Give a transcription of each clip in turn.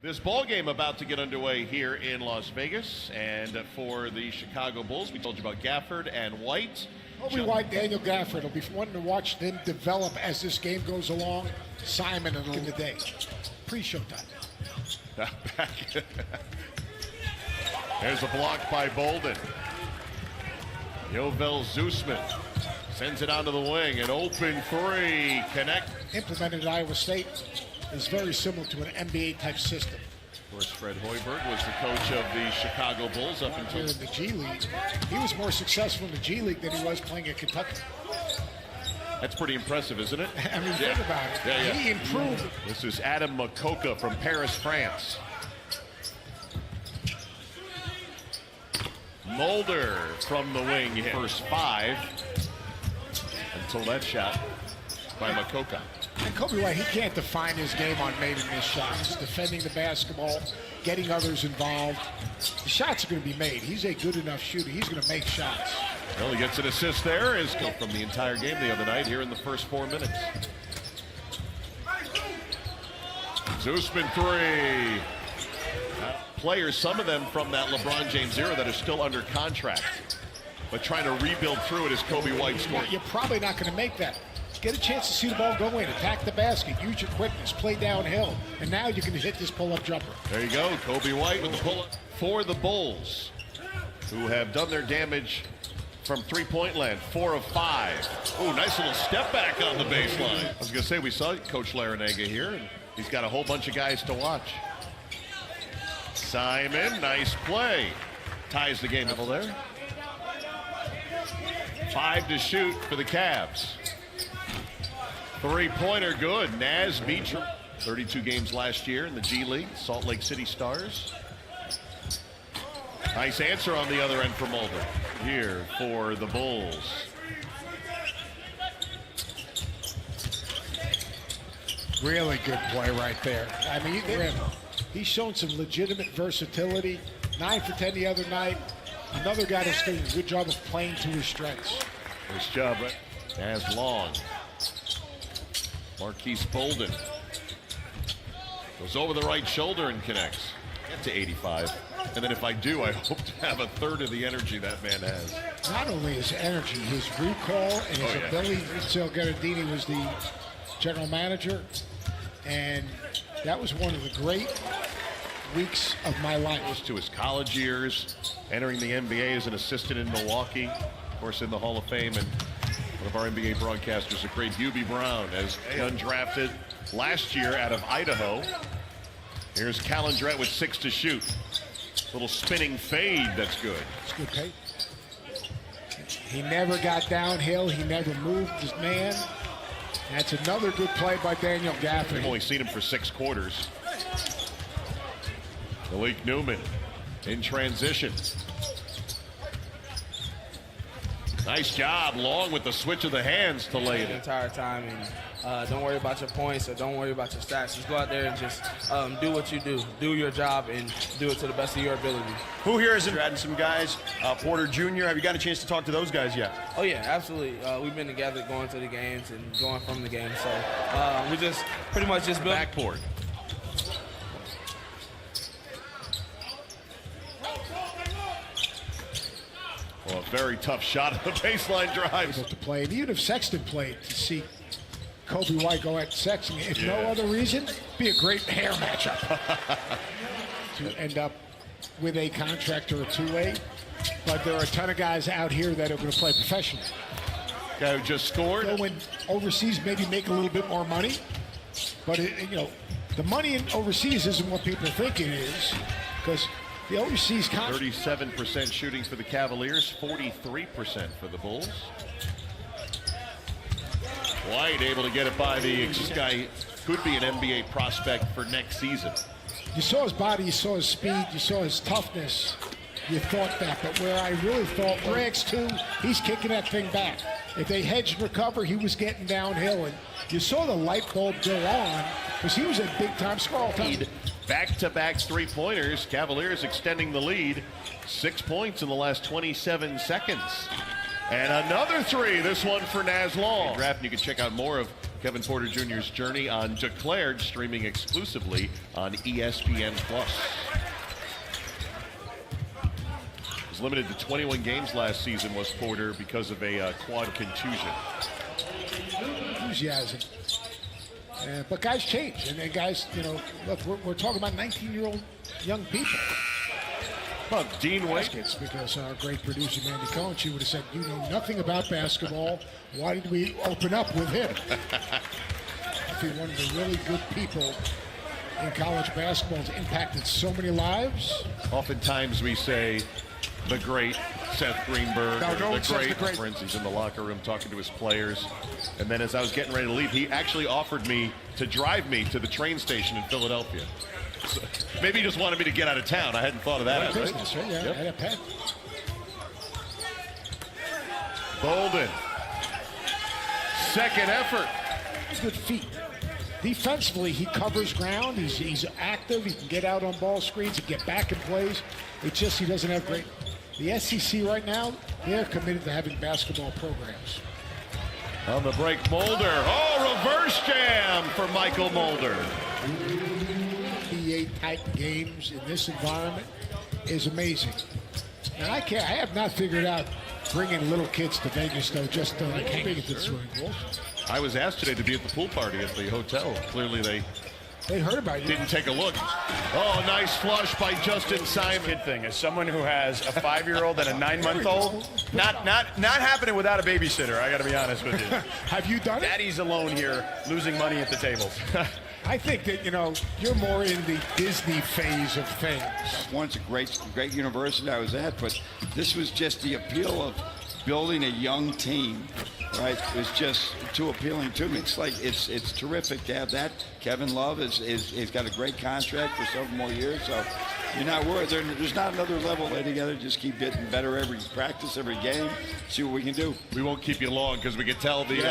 This ball game about to get underway here in Las Vegas, and for the Chicago Bulls, we told you about Gafford and White. Kobe White, Daniel Gafford will be one to watch them develop as this game goes along. Simon in the day, pre-showtime. There's a block by Bolden. Yovel Zusman sends it onto the wing, an open three, connect. Implemented at Iowa State is very similar to an NBA type system. Of course, Fred Hoiberg was the coach of the Chicago Bulls up until in the G League. He was more successful in the G League than he was playing at Kentucky. That's pretty impressive, isn't it? I mean, think about it. Yeah. He improved. This is Adam Makoka from Paris, France. Mulder from the wing, first five until that shot by Makoka. And Kobe White, he can't define his game on made-and-missed shots. Defending the basketball, getting others involved. The shots are going to be made. He's a good enough shooter. He's going to make shots. Well, he gets an assist there, as from the entire game the other night here in the first 4 minutes. Zusman three. Players, some of them from that LeBron James era that are still under contract, but trying to rebuild through it as Kobe White scored. You're probably not going to make that. Get a chance to see the ball go in, attack the basket, use your quickness, play downhill, and now you can hit this pull-up jumper. There you go, Kobe White with the pull-up for the Bulls, who have done their damage from three-point land, 4 of 5. Oh, nice little step back on the baseline. I was going to say, we saw Coach Larinaga here, and he's got a whole bunch of guys to watch. Simon, nice play. Ties the game level there. 5 to shoot for the Cavs. Three-pointer good. Naz Beecham, 32 games last year in the G League, Salt Lake City Stars. Nice answer on the other end for Mulder. Here for the Bulls. Really good play right there. I mean, he's shown some legitimate versatility. 9 for 10 the other night. Another guy that's doing a good job of playing to his strengths. Nice job, right? As long. Marquise Bolden goes over the right shoulder and connects. Get to 85. And then if I do, I hope to have a third of the energy that man has. Not only his energy, his recall and his ability. Rizzo Garadini was the general manager, and that was one of the great weeks of my life. To his college years, entering the NBA as an assistant in Milwaukee, of course in the Hall of Fame, and one of our NBA broadcasters, the great Hubie Brown, as undrafted last year out of Idaho. Here's Calendret with 6 to shoot. Little spinning fade, that's good. It's good pay. He never got downhill. He never moved his man. That's another good play by Daniel Gafford. I've only seen him for 6 quarters. Malik Newman in transition. Nice job, Long with the switch of the hands to lay it the entire time, and don't worry about your points or don't worry about your stats. Just go out there and just do what you do your job, and do it to the best of your ability. Who here is adding some guys? Porter Jr., have you got a chance to talk to those guys yet? Oh yeah, absolutely. We've been together going to the games and going from the games, so we just pretty much just built backboard. Well, a very tough shot at the baseline drive. To play, and even if Sexton played, to see Kobe White go at Sexton, if no other reason, be a great hair matchup to end up with a contract or a two-way. But there are a ton of guys out here that are going to play professionally. Guy who just scored. Going overseas, maybe make a little bit more money, but the money in overseas isn't what people think it is, because the overseas 37% shooting for the Cavaliers, 43% for the Bulls. White able to get it by this guy could be an NBA prospect for next season. You saw his body, you saw his speed, you saw his toughness. You thought that, but where I really thought Drax too, he's kicking that thing back. If they hedge and recover, he was getting downhill, and you saw the light bulb go on because he was a big-time scorer all time. Back-to-back three-pointers. Cavaliers extending the lead. 6 points in the last 27 seconds. And another three, this one for Naz Long. Draft, and you can check out more of Kevin Porter Jr.'s journey on Declared, streaming exclusively on ESPN+. Was limited to 21 games last season, was Porter, because of a quad contusion. Enthusiasm. But guys change, and then guys, you know, look, we're talking about 19-year-old young people. Well, Dean Wade. Baskets, because our great producer Mandy Cohen, she would have said, "You know nothing about basketball. Why did we open up with him?" I think one of the really good people in college basketball has impacted so many lives. Oftentimes we say the great Seth Greenberg, No, or the the great. great Prince. He's in the locker room talking to his players. And then as I was getting ready to leave, he actually offered me to drive me to the train station in Philadelphia. So maybe he just wanted me to get out of town. I hadn't thought of that. Business, right? Yeah, Yep. had a pet. Bolden. Second effort. Good feet. Defensively, he covers ground. He's active. He can get out on ball screens and get back in plays. It's just he doesn't have great. The SEC right now, they're committed to having basketball programs. On the break, Mulder. Oh, reverse jam for Michael Mulder. NBA-type games in this environment is amazing. And I have not figured out bringing little kids to Vegas, though, just to like hang at the swimming pool. I was asked today to be at the pool party at the hotel. Clearly they heard about you. Didn't take a look. Oh, nice flush by Justin Simon. Kid thing, as someone who has a 5-year-old and a 9-month-old, not happening without a babysitter. I got to be honest with you. Have you done it? Daddy's alone here, losing money at the tables. I think that, you know, you're more in the Disney phase of things. One's a great university I was at, but this was just the appeal of building a young team, right? It was just too appealing to me. It's like it's terrific to have that. Kevin Love he's got a great contract for several more years, so you're not worried. There's not another level lay together. Just keep getting better every practice, every game. See what we can do. We won't keep you long because we can tell the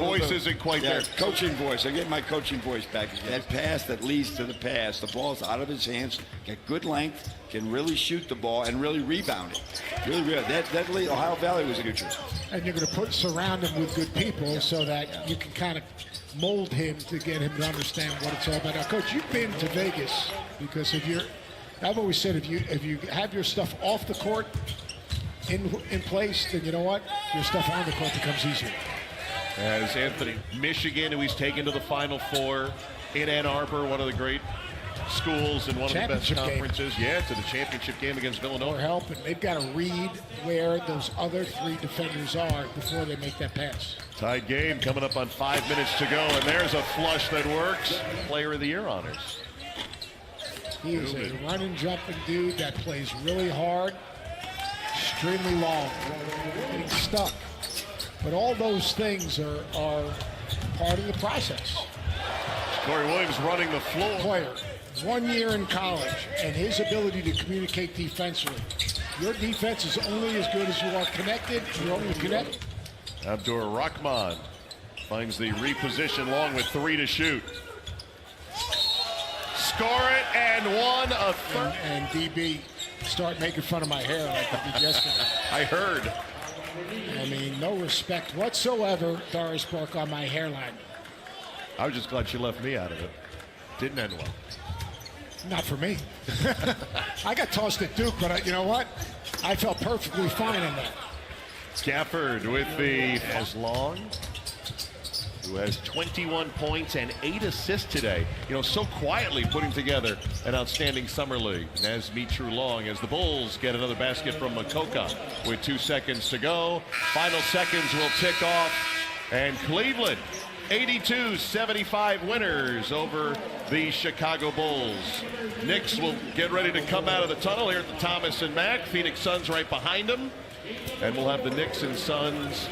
voice isn't quite there. Coaching voice. I get my coaching voice back again. That pass that leads to the pass. The ball's out of his hands. Got good length. Can really shoot the ball and really rebound it. Really. That lead, Ohio Valley was a good choice. And you're going to surround him with good people so that you can kind of mold him to get him to understand what it's all about. Now, Coach, you've been to Vegas because I've always said if you have your stuff off the court in place, then you know what? Your stuff on the court becomes easier. As Anthony, Michigan, who he's taken to the Final Four in Ann Arbor, one of the great schools and one of the best conferences. Yeah, to the championship game against Villanova. Or help, and they've got to read where those other three defenders are before they make that pass. Tied game coming up on 5 minutes to go, and there's a flush that works. Player of the Year honors. He is a running, jumping dude that plays really hard, extremely long, getting stuck. But all those things are part of the process. Corey Williams running the floor. Player, 1 year in college, and his ability to communicate defensively. Your defense is only as good as you are connected. You're only connected. Abdur Rahman finds the reposition long with 3 to shoot. Score it and one a third. And DB start making fun of my hair like I did yesterday. I heard. I mean, no respect whatsoever, Doris Burke, on my hairline. I was just glad she left me out of it. Didn't end well. Not for me. I got tossed at Duke, but you know what? I felt perfectly fine in that. Gafford with the as long, who has 21 points and 8 assists today. You know, so quietly putting together an outstanding summer league. Nazmi True-Long as the Bulls get another basket from Makoka with 2 seconds to go. Final seconds will tick off, and Cleveland 82-75 winners over the Chicago Bulls. Knicks will get ready to come out of the tunnel here at the Thomas and Mack. Phoenix Suns right behind them. And we'll have the Knicks and Suns